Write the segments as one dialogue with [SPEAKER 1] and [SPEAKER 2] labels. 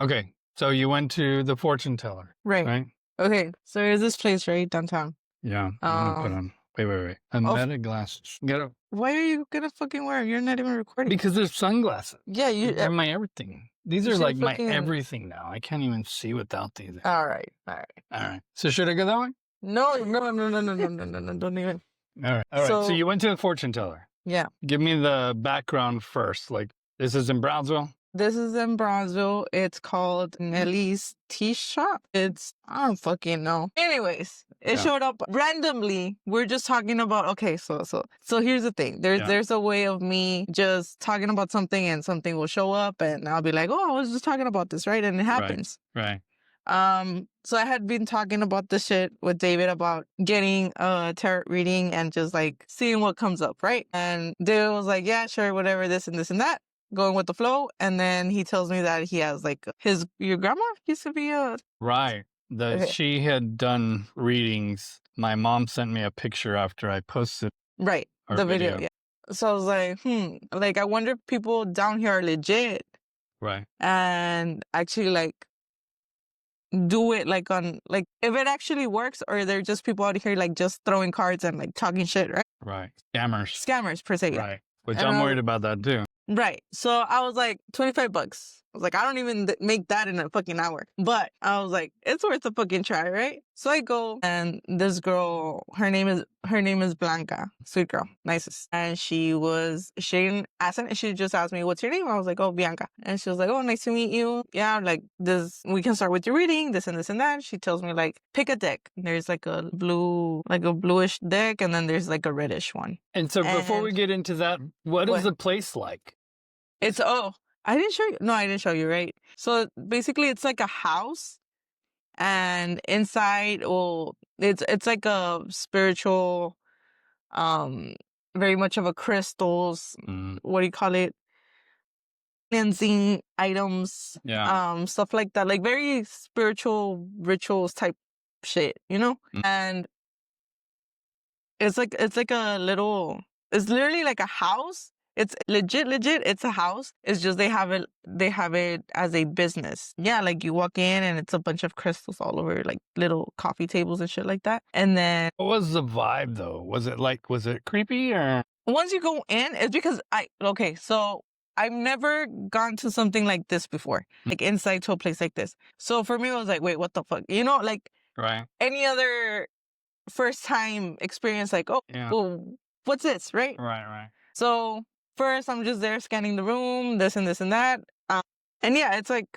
[SPEAKER 1] Okay, so you went to the fortune teller,
[SPEAKER 2] Right.
[SPEAKER 1] right?
[SPEAKER 2] Okay, so there's this place, right, downtown.
[SPEAKER 1] Yeah, I'm gonna put on. Wait. A meta glasses. Get up.
[SPEAKER 2] Why are you gonna fucking wear 'em? You're not even recording.
[SPEAKER 1] Because there's sunglasses.
[SPEAKER 2] Yeah,
[SPEAKER 1] They're my everything. These
[SPEAKER 2] you
[SPEAKER 1] are
[SPEAKER 2] should
[SPEAKER 1] like my
[SPEAKER 2] fucking-
[SPEAKER 1] everything now. I can't even see without these.
[SPEAKER 2] All right.
[SPEAKER 1] All right. So should I go that way?
[SPEAKER 2] No, don't even.
[SPEAKER 1] All right. So you went to the fortune teller.
[SPEAKER 2] Yeah.
[SPEAKER 1] Give me the background first. Like, this is in Brownsville?
[SPEAKER 2] This is in Brownsville. It's called Nellie's Tea Shop. I don't fucking know. Anyways, it showed up randomly. We're just talking about, okay, so here's the thing. There's a way of me just talking about something and something will show up and I'll be like, oh, I was just talking about this, right? And it happens.
[SPEAKER 1] Right.
[SPEAKER 2] So I had been talking about this shit with David about getting a tarot reading and just like seeing what comes up, right? And David was like, yeah, sure, whatever, this and that, going with the flow. And then he tells me that he has like your grandma used to be a... Right.
[SPEAKER 1] She had done readings. My mom sent me a picture after I posted.
[SPEAKER 2] Right. The video. Yeah. So I was like, like, I wonder if people down here are legit.
[SPEAKER 1] Right.
[SPEAKER 2] And actually like do it like on like if it actually works or they're just people out here like just throwing cards and like talking shit, right?
[SPEAKER 1] Right. Scammers
[SPEAKER 2] per se.
[SPEAKER 1] Right. Which I'm worried about that too.
[SPEAKER 2] Right. So I was like, $25. I was like, I don't even make that in a fucking hour. But I was like, it's worth a fucking try, right? So I go and this girl, her name is Bianca. Sweet girl. Nicest. And she just asked me, what's your name? I was like, oh, Bianca. And she was like, oh, nice to meet you. Yeah, like we can start with your reading, this and this and that. She tells me like, pick a deck. There's like a bluish deck and then there's like a reddish one.
[SPEAKER 1] And so before we get into that, what is the place like?
[SPEAKER 2] I didn't show you. No, I didn't show you, right? So basically it's like a house and inside, it's like a spiritual, very much of a crystals, what do you call it? Cleansing items, stuff like that, like very spiritual rituals type shit, you know? And it's literally like a house. It's legit. It's a house. It's just they have it as a business. Yeah, like you walk in and it's a bunch of crystals all over, like little coffee tables and shit like that. And then
[SPEAKER 1] what was the vibe though? Was it creepy or?
[SPEAKER 2] Once you go in, it's because so I've never gone to something like this before, like inside to a place like this. So for me, I was like, wait, what the fuck? You know, like any other first time experience, like, well, what's this, right?
[SPEAKER 1] Right.
[SPEAKER 2] So first, I'm just there scanning the room, this and that. And yeah, it's like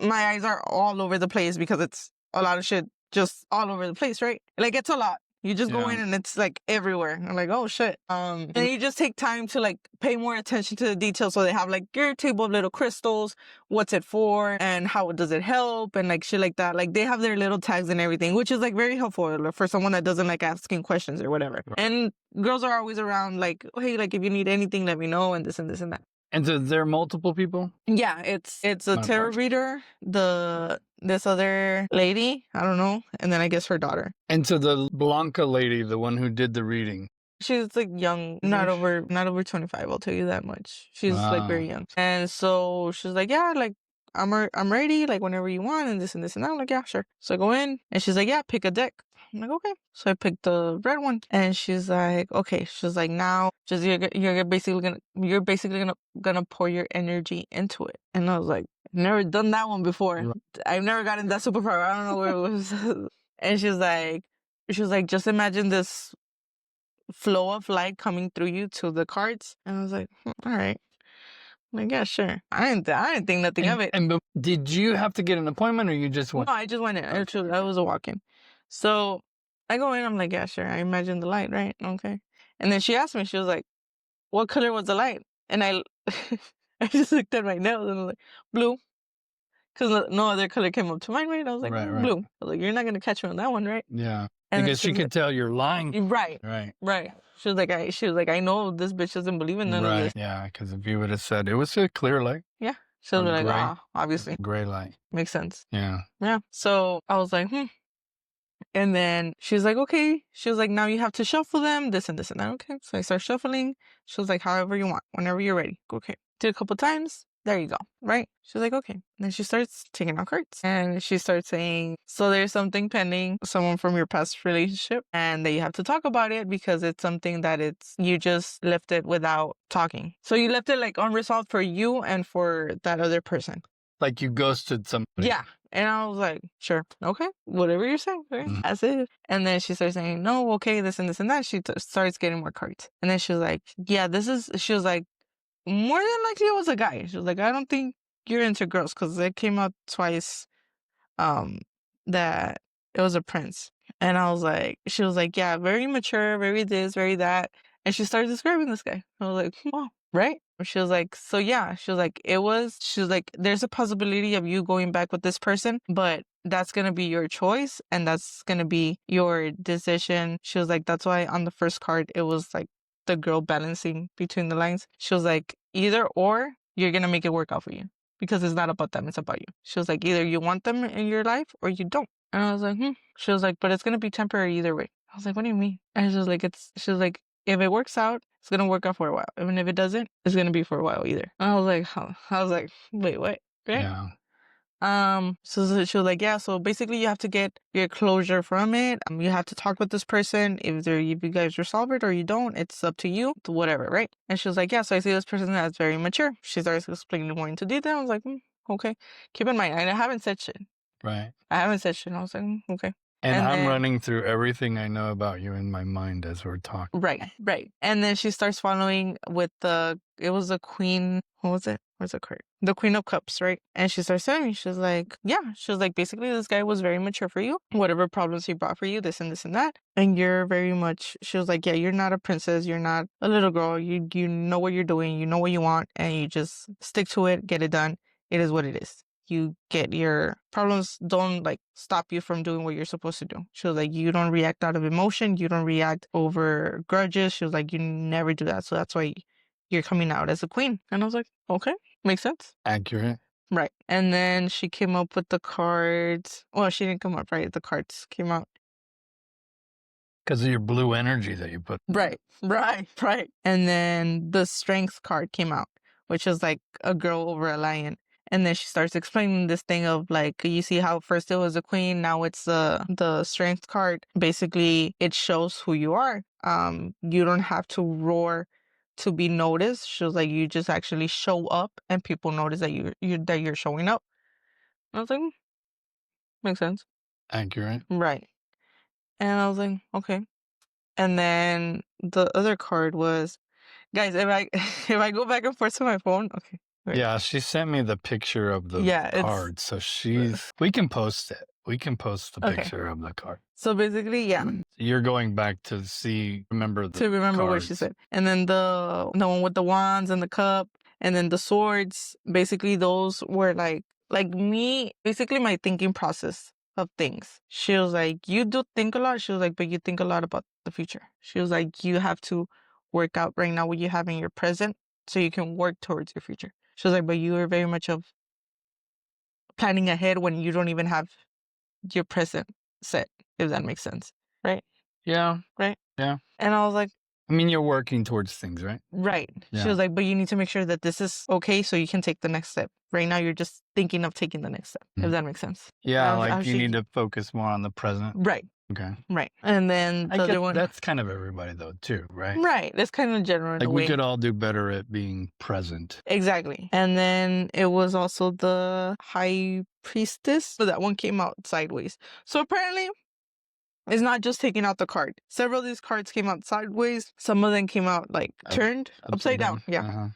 [SPEAKER 2] my eyes are all over the place because it's a lot of shit just all over the place, right? Like, it's a lot. You just go in and it's like everywhere. I'm like, oh shit. And you just take time to like pay more attention to the details. So they have like your table of little crystals, what's it for and how does it help and like shit like that. Like they have their little tags and everything, which is like very helpful for someone that doesn't like asking questions or whatever. Right. And girls are always around like, oh, hey, like if you need anything, let me know and this and that.
[SPEAKER 1] And so there are multiple people?
[SPEAKER 2] Yeah, it's a tarot reader, this other lady, I don't know, and then I guess her daughter.
[SPEAKER 1] And so the Bianca lady, the one who did the reading,
[SPEAKER 2] she's like young, not over 25, I'll tell you that much. She's like very young. And so she's like, yeah, like I'm ready, like whenever you want and this and that. I'm like, yeah, sure. So I go in and she's like, yeah, pick a deck. I'm like, okay. So I picked the red one and she's like, okay. She's like, now just you're basically gonna pour your energy into it. And I was like, never done that one before. Right. I've never gotten that superpower. I don't know where it was. And she's like, just imagine this flow of light coming through you to the cards. And I was like, all right. Like, yeah, sure. I didn't think nothing of it.
[SPEAKER 1] And did you have to get an appointment or you just went?
[SPEAKER 2] No, I just went in. I was a walk-in. So I go in, I'm like, yeah, sure. I imagine the light, right? Okay. And then she asked me, she was like, what color was the light? And I just looked at my nails and I was like, blue. Because no other color came up to mind, right? I was like, blue. I was like, you're not going to catch me on that one, right?
[SPEAKER 1] Yeah. And because she could tell you're lying.
[SPEAKER 2] Right. She was like, I know this bitch doesn't believe in none of this.
[SPEAKER 1] Yeah, because if you would have said it was a clear light.
[SPEAKER 2] Yeah. She was like, obviously.
[SPEAKER 1] Gray light.
[SPEAKER 2] Makes sense.
[SPEAKER 1] Yeah.
[SPEAKER 2] Yeah. So I was like, And then she was like, okay. She was like, now you have to shuffle them, this and that. Okay. So I start shuffling. She was like, however you want, whenever you're ready. Okay. Did a couple times. there you go, right? She's like, okay. Then she starts taking out cards and she starts saying, so there's something pending, someone from your past relationship, and that you have to talk about it because it's something that you just left it without talking. So you left it like unresolved for you and for that other person.
[SPEAKER 1] Like you ghosted somebody.
[SPEAKER 2] Yeah. And I was like, sure, okay, whatever you're saying, right? That's it. And then she starts saying, no, okay, this and this and that. She starts getting more cards. And then she was like, yeah, she was like, more than likely it was a guy. She was like, I don't think you're into girls because it came out twice that it was a prince. And I was like, she was like, yeah, very mature, very this, very that. And she started describing this guy. I was like, wow, right? She was like, so yeah, she was like, there's a possibility of you going back with this person, but that's going to be your choice and that's going to be your decision. She was like, that's why on the first card, it was like the girl balancing between the lines. She was like, either or you're going to make it work out for you because it's not about them, it's about you. She was like, either you want them in your life or you don't. And I was like, She was like, but it's going to be temporary either way. I was like, what do you mean? And she was like, if it works out, it's going to work out for a while. Even if it doesn't, it's going to be for a while either. And I was like, huh. I was like, wait, what? Right?
[SPEAKER 1] Yeah.
[SPEAKER 2] So she was like, yeah, so basically you have to get your closure from it. You have to talk with this person. If you guys resolve it or you don't, it's up to you, to whatever, right? And she was like, yeah, so I see this person as very mature. She starts explaining more into detail. I was like, okay. Keep in mind, I haven't said shit.
[SPEAKER 1] Right.
[SPEAKER 2] I haven't said shit. I was like, okay.
[SPEAKER 1] And I'm running through everything I know about you in my mind as we're talking.
[SPEAKER 2] Right. And then she starts following with it was a queen. What was it? Where's the card? The Queen of Cups, right? And she starts saying, she's like, yeah. She was like, basically, this guy was very mature for you. Whatever problems he brought for you, this and this and that. And you're very much, she was like, yeah, you're not a princess. You're not a little girl. You know what you're doing. You know what you want. And you just stick to it, get it done. It is what it is. You get your problems don't like stop you from doing what you're supposed to do. She was like, you don't react out of emotion. You don't react over grudges. She was like, you never do that. So that's why you're coming out as a queen. And I was like, okay, makes sense.
[SPEAKER 1] Accurate.
[SPEAKER 2] Right. And then she came up with the cards. Well, she didn't come up, right? The cards came out.
[SPEAKER 1] Because of your blue energy that you put.
[SPEAKER 2] Right. And then the strength card came out, which is like a girl over a lion. And then she starts explaining this thing of like, you see how first it was a queen, now it's the strength card. Basically, it shows who you are. You don't have to roar to be noticed. She was like, you just actually show up, and people notice that you're showing up. I was like, makes sense.
[SPEAKER 1] Accurate.
[SPEAKER 2] Right. And I was like, okay. And then the other card was, guys, if I go back and forth to my phone, okay.
[SPEAKER 1] Wait. Yeah, she sent me the picture of the card. So we can post it. We can post the picture of the card.
[SPEAKER 2] So basically, yeah.
[SPEAKER 1] You're going back to remember
[SPEAKER 2] what she said. And then the one with the wands and the cup and then the swords, basically those were like me, basically my thinking process of things. She was like, you do think a lot. She was like, but you think a lot about the future. She was like, you have to work out right now what you have in your present so you can work towards your future. She was like, but you are very much of planning ahead when you don't even have your present set, if that makes sense. Right?
[SPEAKER 1] Yeah.
[SPEAKER 2] Right?
[SPEAKER 1] Yeah.
[SPEAKER 2] And I was like,
[SPEAKER 1] I mean, you're working towards things, right?
[SPEAKER 2] Right. Yeah. She was like, but you need to make sure that this is okay so you can take the next step. Right now, you're just thinking of taking the next step, if that makes sense.
[SPEAKER 1] Yeah, you need to focus more on the present.
[SPEAKER 2] Right.
[SPEAKER 1] Okay.
[SPEAKER 2] Right. And then the other one.
[SPEAKER 1] That's kind of everybody, though, too, right?
[SPEAKER 2] Right. That's kind of general.
[SPEAKER 1] Like, we could all do better at being present.
[SPEAKER 2] Exactly. And then it was also the High Priestess. So that one came out sideways. So apparently, it's not just taking out the card. Several of these cards came out sideways. Some of them came out like turned upside down. Yeah.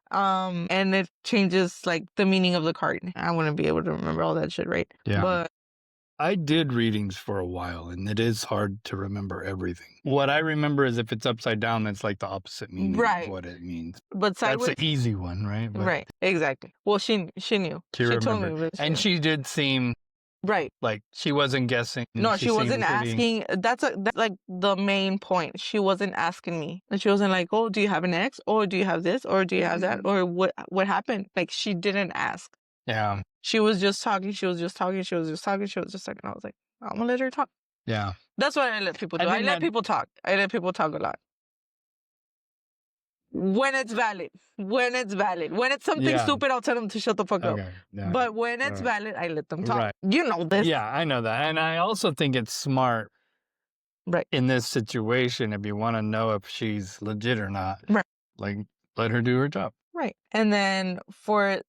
[SPEAKER 2] And it changes like the meaning of the card. I wouldn't be able to remember all that shit, right?
[SPEAKER 1] Yeah.
[SPEAKER 2] But
[SPEAKER 1] I did readings for a while, and it is hard to remember everything. What I remember is if it's upside down, that's like the opposite meaning of what it means.
[SPEAKER 2] But sideways,
[SPEAKER 1] that's the easy one, right? But
[SPEAKER 2] right. Exactly. Well, she knew. She told me.
[SPEAKER 1] And she did seem
[SPEAKER 2] right.
[SPEAKER 1] Like she wasn't guessing.
[SPEAKER 2] No, she wasn't asking. That's like the main point. She wasn't asking me. And she wasn't like, oh, do you have an ex? Or do you have this? Or do you have that? Or what happened? Like she didn't ask.
[SPEAKER 1] Yeah.
[SPEAKER 2] She was just talking. I was like, I'm gonna let her talk.
[SPEAKER 1] Yeah.
[SPEAKER 2] That's what I let people do. I let people talk. I let people talk a lot. When it's valid. When it's something stupid, I'll tell them to shut the fuck up. Yeah. But when it's valid, I let them talk. Right. You know this.
[SPEAKER 1] Yeah, I know that. And I also think it's smart in this situation, if you want to know if she's legit or not, like, let her do her job.
[SPEAKER 2] Right. And then for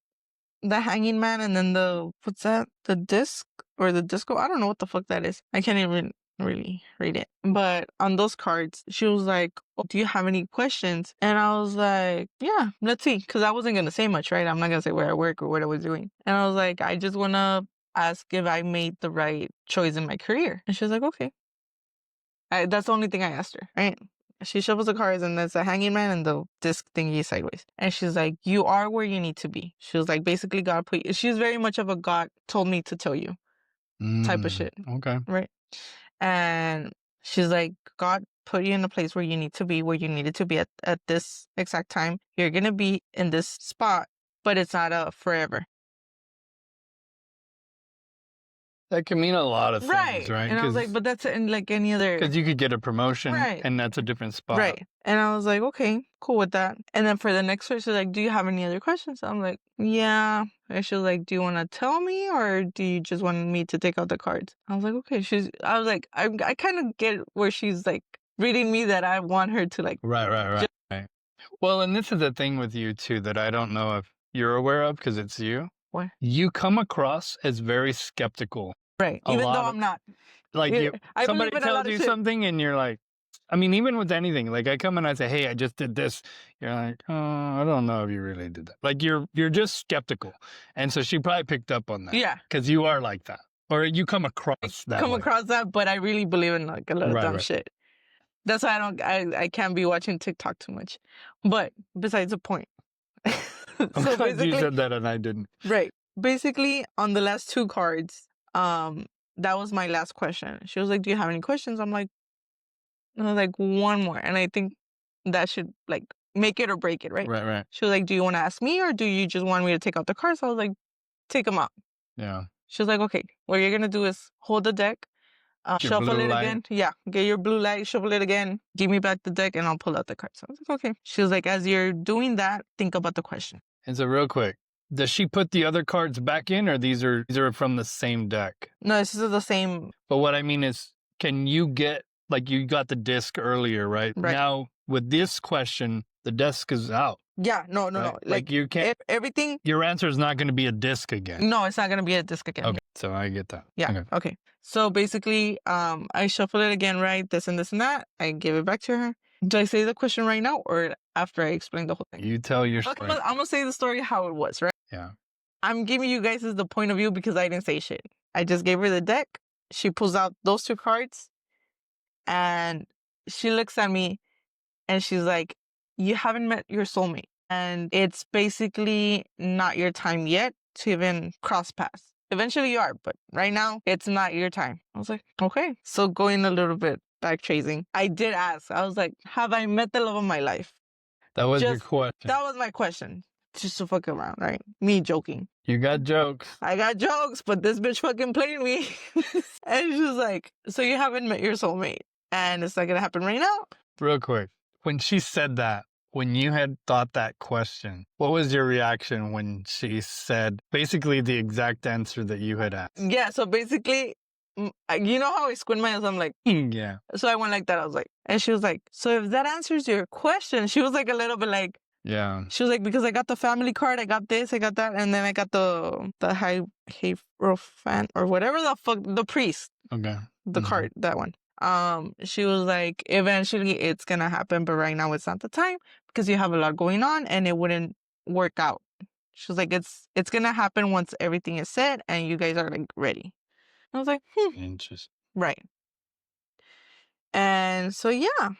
[SPEAKER 2] the hanging man and then what's that? The disc or the disco? I don't know what the fuck that is. I can't even really read it. But on those cards, she was like, oh, do you have any questions? And I was like, yeah, let's see. Because I wasn't going to say much, right? I'm not going to say where I work or what I was doing. And I was like, I just want to ask if I made the right choice in my career. And she was like, okay. That's the only thing I asked her, right? She shovels the cards and there's a hanging man and the disc thingy sideways. And she's like, you are where you need to be. She was like, basically, God put you. She's very much of a God told me to tell you type of shit.
[SPEAKER 1] Okay.
[SPEAKER 2] Right. And she's like, God put you in the place where you need to be, where you needed to be at this exact time. You're going to be in this spot, but it's not a forever.
[SPEAKER 1] That can mean a lot of things, right?
[SPEAKER 2] And I was like, but that's in like any other...
[SPEAKER 1] Because you could get a promotion, and that's a different spot.
[SPEAKER 2] Right. And I was like, okay, cool with that. And then for the next one, she's like, do you have any other questions? I'm like, yeah. And she was like, do you want to tell me, or do you just want me to take out the cards? I was like, okay. I was like, I kind of get where she's like reading me that I want her to like...
[SPEAKER 1] Right. Well, and this is the thing with you too that I don't know if you're aware of because it's you.
[SPEAKER 2] What?
[SPEAKER 1] You come across as very skeptical.
[SPEAKER 2] Right. Even though I'm not.
[SPEAKER 1] Like somebody tells you something and you're like, I mean, even with anything, like I come and I say, hey, I just did this. You're like, oh, I don't know if you really did that. Like you're just skeptical. And so she probably picked up on that.
[SPEAKER 2] Yeah.
[SPEAKER 1] Because you are like that. Or you come across that.
[SPEAKER 2] Across that, but I really believe in like a lot of dumb shit. That's why I can't be watching TikTok too much. But besides the point.
[SPEAKER 1] I'm glad you said that and I didn't.
[SPEAKER 2] Right. Basically, on the last two cards, that was my last question. She was like, do you have any questions? I'm like, one more. And I think that should like make it or break it, right?
[SPEAKER 1] Right.
[SPEAKER 2] She was like, do you want to ask me or do you just want me to take out the cards? I was like, take them out.
[SPEAKER 1] Yeah.
[SPEAKER 2] She was like, okay, what you're going to do is hold the deck, shuffle it again. Yeah, get your blue light, shuffle it again, give me back the deck, and I'll pull out the cards. I was like, okay. She was like, as you're doing that, think about the question.
[SPEAKER 1] And so real quick, does she put the other cards back in, or these are from the same deck?
[SPEAKER 2] No, this is the same.
[SPEAKER 1] But what I mean is, can you get, like you got the disc earlier, right? Now, with this question, the disc is out.
[SPEAKER 2] Yeah, no.
[SPEAKER 1] Like you can't,
[SPEAKER 2] everything.
[SPEAKER 1] Your answer is not going to be a disc again.
[SPEAKER 2] No, it's not going to be a disc again.
[SPEAKER 1] Okay, so I get that.
[SPEAKER 2] Yeah, okay. So basically, I shuffle it again, right? This and this and that. I give it back to her. Do I say the question right now or after I explain the whole thing?
[SPEAKER 1] You tell your story.
[SPEAKER 2] I'm going to say the story how it was, right?
[SPEAKER 1] Yeah.
[SPEAKER 2] I'm giving you guys the point of view because I didn't say shit. I just gave her the deck. She pulls out those two cards and she looks at me and she's like, you haven't met your soulmate. And it's basically not your time yet to even cross paths. Eventually you are, but right now it's not your time. I was like, okay. So going a little bit back tracing, I did ask. I was like, have I met the love of my life?
[SPEAKER 1] That was your question.
[SPEAKER 2] That was my question. Just to fuck around, right? Me joking.
[SPEAKER 1] You got jokes.
[SPEAKER 2] I got jokes, but this bitch fucking played me. And she was like, so you haven't met your soulmate and it's not going to happen right now?
[SPEAKER 1] Real quick. When she said that, when you had thought that question, what was your reaction when she said basically the exact answer that you had asked?
[SPEAKER 2] Yeah, so basically, you know how I squint my eyes? I'm like,
[SPEAKER 1] yeah.
[SPEAKER 2] So I went like that. I was like, and she was like, so if that answers your question, she was like a little bit like,
[SPEAKER 1] yeah.
[SPEAKER 2] She was like, because I got the family card, I got this, I got that, and then I got the Hierophant or whatever the fuck, the priest.
[SPEAKER 1] Okay.
[SPEAKER 2] The card, that one. She was like, eventually it's gonna happen, but right now it's not the time because you have a lot going on and it wouldn't work out. She was like, it's gonna happen once everything is set and you guys are like ready. I was like,
[SPEAKER 1] Interesting.
[SPEAKER 2] Right. And so yeah,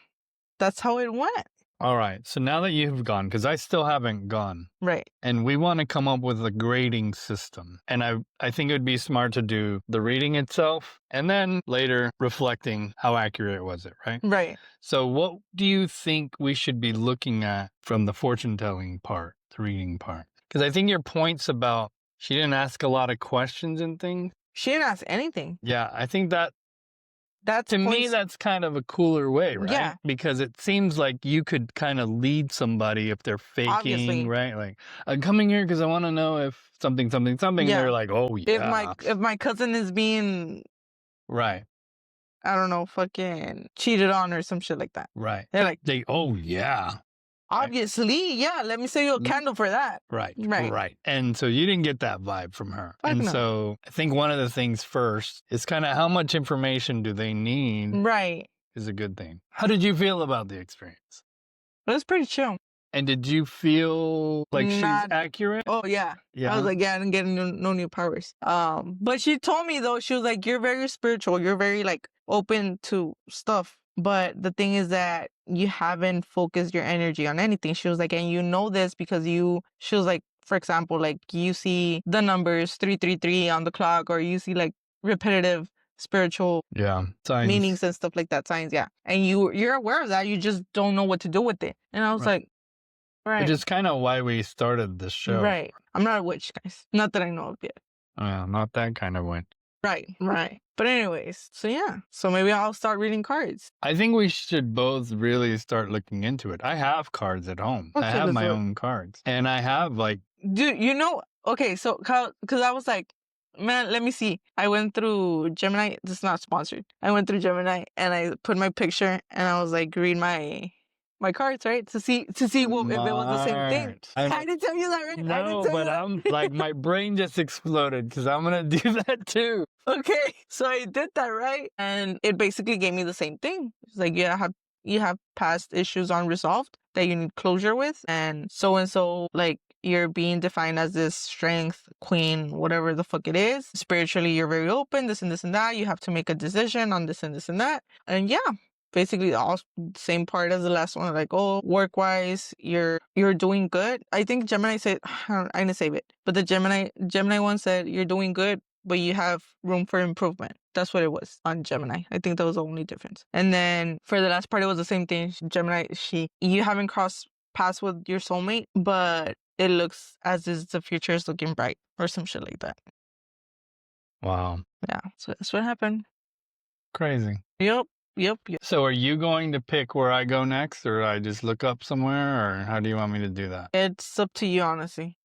[SPEAKER 2] that's how it went.
[SPEAKER 1] All right. So now that you've gone, because I still haven't gone.
[SPEAKER 2] Right.
[SPEAKER 1] And we want to come up with a grading system. And I think it would be smart to do the reading itself and then later reflecting how accurate was it, right?
[SPEAKER 2] Right.
[SPEAKER 1] So what do you think we should be looking at from the fortune telling part, the reading part? Because I think your points about she didn't ask a lot of questions and things.
[SPEAKER 2] She didn't ask anything.
[SPEAKER 1] Yeah. I think that
[SPEAKER 2] That's
[SPEAKER 1] to me, that's kind of a cooler way, right?
[SPEAKER 2] Yeah.
[SPEAKER 1] Because it seems like you could kind of lead somebody if they're faking,
[SPEAKER 2] Obviously.
[SPEAKER 1] right? Like, I'm coming here because I want to know if something.
[SPEAKER 2] Yeah.
[SPEAKER 1] They're like, oh yeah.
[SPEAKER 2] If my cousin is being,
[SPEAKER 1] right,
[SPEAKER 2] I don't know, fucking cheated on or some shit like that.
[SPEAKER 1] right.
[SPEAKER 2] They're like,
[SPEAKER 1] oh yeah.
[SPEAKER 2] Obviously, yeah. Let me sell you a candle for that.
[SPEAKER 1] Right.
[SPEAKER 2] Right.
[SPEAKER 1] And so you didn't get that vibe from her.
[SPEAKER 2] Fuck
[SPEAKER 1] and
[SPEAKER 2] no.
[SPEAKER 1] so I think one of the things first is kind of how much information do they need?
[SPEAKER 2] Right.
[SPEAKER 1] Is a good thing. How did you feel about the experience?
[SPEAKER 2] It was pretty chill.
[SPEAKER 1] And did you feel like she's accurate?
[SPEAKER 2] Oh yeah.
[SPEAKER 1] Yeah.
[SPEAKER 2] I was like, yeah, I didn't get no new powers. But she told me though, she was like, you're very spiritual. You're very like open to stuff. But the thing is that you haven't focused your energy on anything. She was like, and you know this because she was like, for example, like you see the numbers 333 on the clock, or you see like repetitive spiritual
[SPEAKER 1] signs.
[SPEAKER 2] meanings and stuff like that, signs, yeah. And you're aware of that. You just don't know what to do with it. And I was like, right.
[SPEAKER 1] Which is kind of why we started this show.
[SPEAKER 2] Right. I'm not a witch, guys. Not that I know of yet.
[SPEAKER 1] Not that kind of witch.
[SPEAKER 2] Right. But anyways, so yeah. So maybe I'll start reading cards.
[SPEAKER 1] I think we should both really start looking into it. I have cards at home. I have my own cards. And I have like...
[SPEAKER 2] Dude, you know... Okay, so... Because I was like, man, let me see. I went through Gemini. This is not sponsored. I went through Gemini and I put my picture and I was like, read my cards, right? To see if it was the same thing. I didn't tell you that, right?
[SPEAKER 1] No, but I'm like, my brain just exploded because I'm going to do that too.
[SPEAKER 2] Okay, so I did that, right? And it basically gave me the same thing. It's like, you have past issues unresolved that you need closure with, and so, like, you're being defined as this strength, queen, whatever the fuck it is. Spiritually, you're very open, this and this and that. You have to make a decision on this and this and that. And yeah, basically all same part as the last one. Like, oh, work-wise, you're doing good. I think Gemini said, I didn't save it, but the Gemini one said, you're doing good, but you have room for improvement. That's what it was on Gemini. I think that was the only difference. And then for the last part, it was the same thing. Gemini, you haven't crossed paths with your soulmate, but it looks as if the future is looking bright or some shit like that.
[SPEAKER 1] Wow.
[SPEAKER 2] Yeah, so that's what happened.
[SPEAKER 1] Crazy.
[SPEAKER 2] Yep.
[SPEAKER 1] So are you going to pick where I go next, or I just look up somewhere, or how do you want me to do that?
[SPEAKER 2] It's up to you, honestly.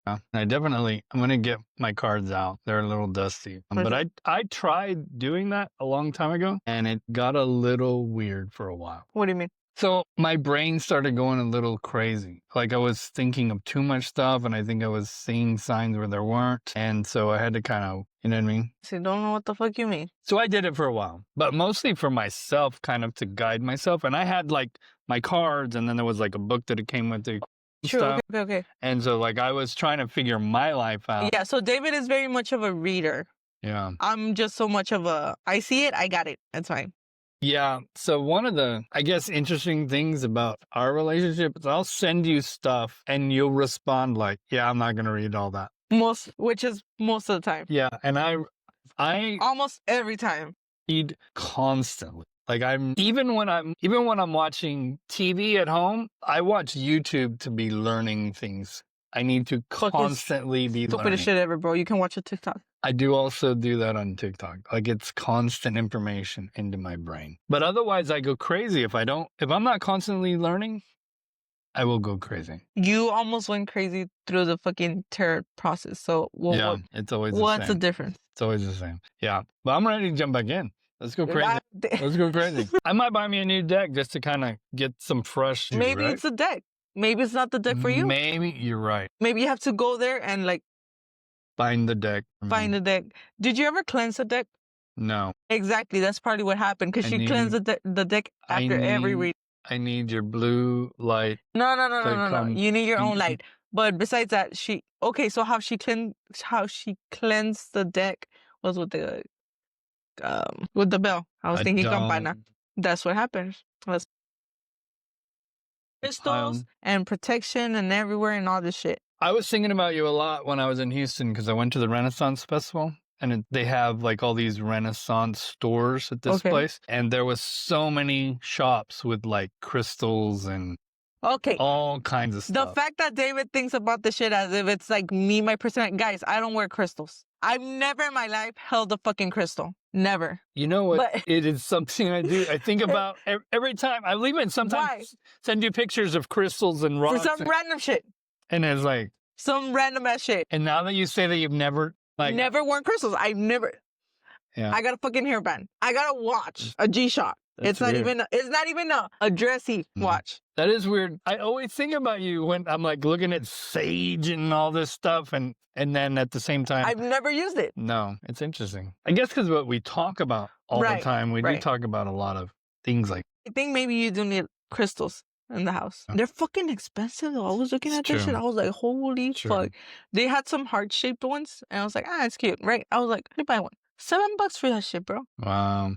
[SPEAKER 1] I'm going to get my cards out. They're a little dusty. But I tried doing that a long time ago, and it got a little weird for a while.
[SPEAKER 2] What do you mean?
[SPEAKER 1] So my brain started going a little crazy. Like I was thinking of too much stuff, and I think I was seeing signs where there weren't. And so I had to kind of, you know what I mean?
[SPEAKER 2] So don't know what the fuck you mean.
[SPEAKER 1] So I did it for a while, but mostly for myself, kind of to guide myself. And I had like my cards, and then there was like a book that it came with the stuff.
[SPEAKER 2] Okay.
[SPEAKER 1] And so like I was trying to figure my life out.
[SPEAKER 2] Yeah, so David is very much of a reader.
[SPEAKER 1] Yeah.
[SPEAKER 2] I'm just so much of I see it, I got it. That's fine.
[SPEAKER 1] Yeah. So one of the, I guess, interesting things about our relationship is I'll send you stuff and you'll respond like, yeah, I'm not going to read all that.
[SPEAKER 2] Which is most of the time.
[SPEAKER 1] Yeah. And I
[SPEAKER 2] almost every time
[SPEAKER 1] read constantly. Like even when I'm watching TV at home, I watch YouTube to be learning things. I need to constantly be learning.
[SPEAKER 2] Stupidest shit ever, bro. You can watch a TikTok.
[SPEAKER 1] I do also do that on TikTok. Like it's constant information into my brain. But otherwise I go crazy if I'm not constantly learning, I will go crazy.
[SPEAKER 2] You almost went crazy through the fucking tarot process. So
[SPEAKER 1] it's always the same.
[SPEAKER 2] What's the difference?
[SPEAKER 1] It's always the same. Yeah. But I'm ready to jump back in. Let's go crazy. Let's go crazy. I might buy me a new deck just to kind of get some fresh.
[SPEAKER 2] Maybe it's a deck. Maybe it's not the deck for you.
[SPEAKER 1] Maybe you're right.
[SPEAKER 2] Maybe you have to go there and like
[SPEAKER 1] find the deck.
[SPEAKER 2] Find the deck. Did you ever cleanse the deck?
[SPEAKER 1] No.
[SPEAKER 2] Exactly. That's probably what happened because she cleansed the deck after every read.
[SPEAKER 1] I need your blue light.
[SPEAKER 2] No. You need your own light. But besides that, so how she cleansed the deck was with the bell. I was thinking campana. That's what happens. Crystals and protection and everywhere and all this shit.
[SPEAKER 1] I was thinking about you a lot when I was in Houston because I went to the Renaissance Festival, and they have like all these Renaissance stores at this place, and there was so many shops with like crystals and all kinds of stuff.
[SPEAKER 2] The fact that David thinks about the shit as if it's like me, my personality. Guys, I don't wear crystals. I've never in my life held a fucking crystal. Never.
[SPEAKER 1] You know what?
[SPEAKER 2] But
[SPEAKER 1] it is something I do. I think about every time. I'll even sometimes send you pictures of crystals and rocks.
[SPEAKER 2] For some random shit.
[SPEAKER 1] And it's like.
[SPEAKER 2] Some random ass shit.
[SPEAKER 1] And now that you say that you've never.
[SPEAKER 2] Never worn crystals. I've never.
[SPEAKER 1] Yeah.
[SPEAKER 2] I got a fucking hairband. I got a watch. A G-Shock. It's not even a dressy watch.
[SPEAKER 1] That is weird. I always think about you when I'm like looking at sage and all this stuff, and then at the same time,
[SPEAKER 2] I've never used it.
[SPEAKER 1] No, it's interesting. I guess because what we talk about all the time, we do talk about a lot of things like.
[SPEAKER 2] I think maybe you do need crystals in the house. They're fucking expensive though. I was looking at this shit. I was like, holy fuck. They had some heart-shaped ones, and I was like, it's cute, right? I was like, let me buy one. $7 for that shit, bro.
[SPEAKER 1] Wow.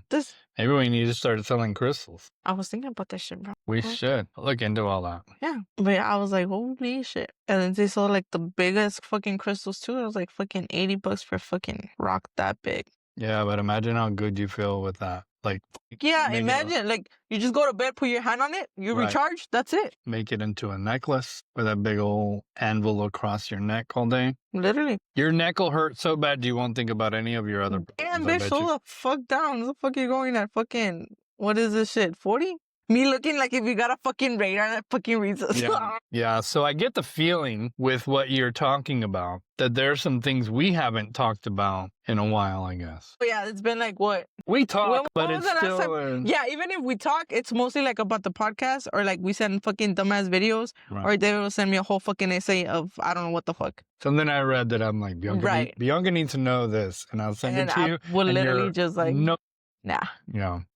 [SPEAKER 1] Maybe we need to start selling crystals.
[SPEAKER 2] I was thinking about that shit, bro.
[SPEAKER 1] We should look into all that.
[SPEAKER 2] Yeah. But I was like, holy shit. And then they sold like the biggest fucking crystals too. It was like fucking $80 for fucking rock that big.
[SPEAKER 1] Yeah, but imagine how good you feel with that. Like,
[SPEAKER 2] yeah, imagine like you just go to bed, put your hand on it, you recharge, that's it.
[SPEAKER 1] Make it into a necklace with a big old anvil across your neck all day.
[SPEAKER 2] Literally.
[SPEAKER 1] Your neck will hurt so bad you won't think about any of your other
[SPEAKER 2] problems. Damn, bitch, slow the fuck down. What the fuck are you going at fucking, what is this shit, 40? Me looking like if you got a fucking radar that fucking reads us.
[SPEAKER 1] Yeah, so I get the feeling with what you're talking about that there's some things we haven't talked about in a while, I guess.
[SPEAKER 2] Yeah, it's been like what?
[SPEAKER 1] We talk, but it's still...
[SPEAKER 2] Yeah, even if we talk, it's mostly like about the podcast or like we send fucking dumbass videos or they will send me a whole fucking essay of I don't know what the fuck.
[SPEAKER 1] Something I read that I'm like, Bianca needs to know this, and I'll send it to you.
[SPEAKER 2] I will literally just like, nah.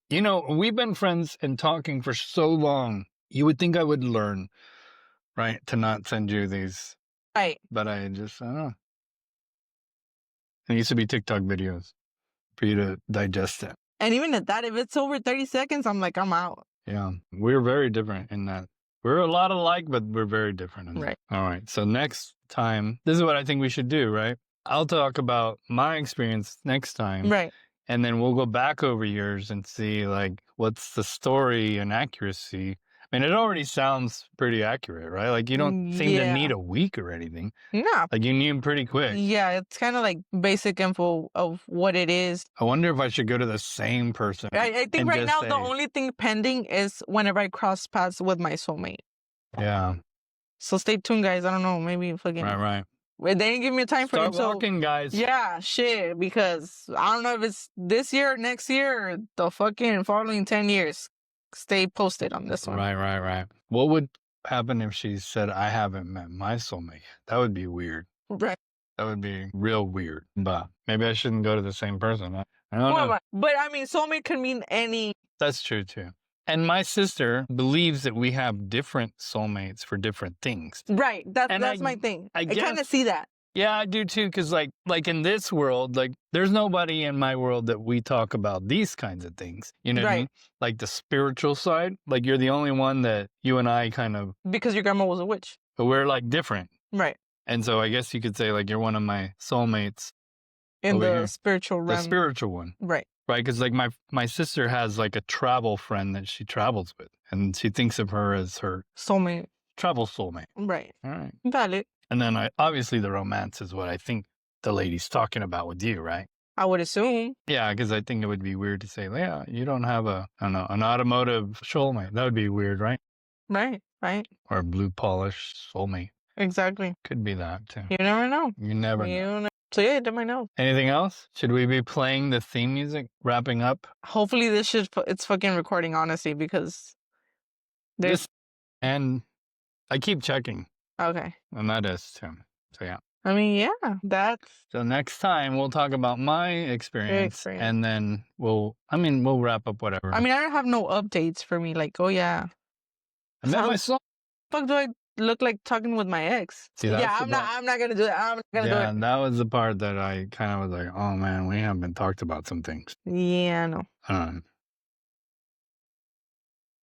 [SPEAKER 1] You know, we've been friends and talking for so long. You would think I would learn, right, to not send you these.
[SPEAKER 2] Right.
[SPEAKER 1] But I don't know. It needs to be TikTok videos for you to digest it.
[SPEAKER 2] And even at that, if it's over 30 seconds, I'm like, I'm out.
[SPEAKER 1] Yeah. We're very different in that. We're a lot alike, but we're very different in that. All right. So next time, this is what I think we should do, right? I'll talk about my experience next time.
[SPEAKER 2] Right.
[SPEAKER 1] And then we'll go back over yours and see, like, what's the story and accuracy. I mean, it already sounds pretty accurate, right? Like, you don't seem to need a week or anything.
[SPEAKER 2] No.
[SPEAKER 1] Like, you need them pretty quick.
[SPEAKER 2] Yeah, it's kind of like basic info of what it is.
[SPEAKER 1] I wonder if I should go to the same person.
[SPEAKER 2] I think right now the only thing pending is whenever I cross paths with my soulmate.
[SPEAKER 1] Yeah.
[SPEAKER 2] So stay tuned, guys. I don't know. Maybe fucking...
[SPEAKER 1] Right.
[SPEAKER 2] They didn't give me a time frame.
[SPEAKER 1] Start walking, guys.
[SPEAKER 2] Yeah, shit. Because I don't know if it's this year, next year, or the fucking following 10 years. Stay posted on this one.
[SPEAKER 1] Right. What would happen if she said, I haven't met my soulmate? That would be weird.
[SPEAKER 2] Right.
[SPEAKER 1] That would be real weird. But maybe I shouldn't go to the same person. I don't know.
[SPEAKER 2] But I mean, soulmate can mean any.
[SPEAKER 1] That's true, too. And my sister believes that we have different soulmates for different things.
[SPEAKER 2] Right. That's my thing. I kind of see that.
[SPEAKER 1] Yeah, I do too. Because like in this world, like there's nobody in my world that we talk about these kinds of things. You know what I mean? Like the spiritual side. Like you're the only one that you and I kind of.
[SPEAKER 2] Because your grandma was a witch.
[SPEAKER 1] But we're like different.
[SPEAKER 2] Right.
[SPEAKER 1] And so I guess you could say like you're one of my soulmates.
[SPEAKER 2] In the spiritual realm.
[SPEAKER 1] The spiritual one.
[SPEAKER 2] Right.
[SPEAKER 1] Right, because like my sister has like a travel friend that she travels with, and she thinks of her as her
[SPEAKER 2] soulmate,
[SPEAKER 1] travel soulmate.
[SPEAKER 2] Right.
[SPEAKER 1] All right.
[SPEAKER 2] Valid.
[SPEAKER 1] And then obviously the romance is what I think the lady's talking about with you, right?
[SPEAKER 2] I would assume.
[SPEAKER 1] Yeah, because I think it would be weird to say, yeah, you don't have an automotive soulmate. That would be weird, right?
[SPEAKER 2] Right.
[SPEAKER 1] Or a blue polish soulmate.
[SPEAKER 2] Exactly.
[SPEAKER 1] Could be that too.
[SPEAKER 2] You never know.
[SPEAKER 1] You never know.
[SPEAKER 2] So yeah, I did my notes.
[SPEAKER 1] Anything else? Should we be playing the theme music, wrapping up?
[SPEAKER 2] Hopefully it's fucking recording, honestly, because
[SPEAKER 1] and I keep checking.
[SPEAKER 2] Okay.
[SPEAKER 1] And that is too. So yeah.
[SPEAKER 2] I mean, yeah,
[SPEAKER 1] So next time we'll talk about my experience. And then we'll wrap up whatever.
[SPEAKER 2] I mean, I don't have no updates for me. Like, oh yeah.
[SPEAKER 1] I met my son.
[SPEAKER 2] Fuck do I look like talking with my ex?
[SPEAKER 1] See,
[SPEAKER 2] I'm not gonna do that. I'm not gonna do it.
[SPEAKER 1] Yeah, and that was the part that I kind of was like, oh man, we haven't talked about some things.
[SPEAKER 2] Yeah, I know.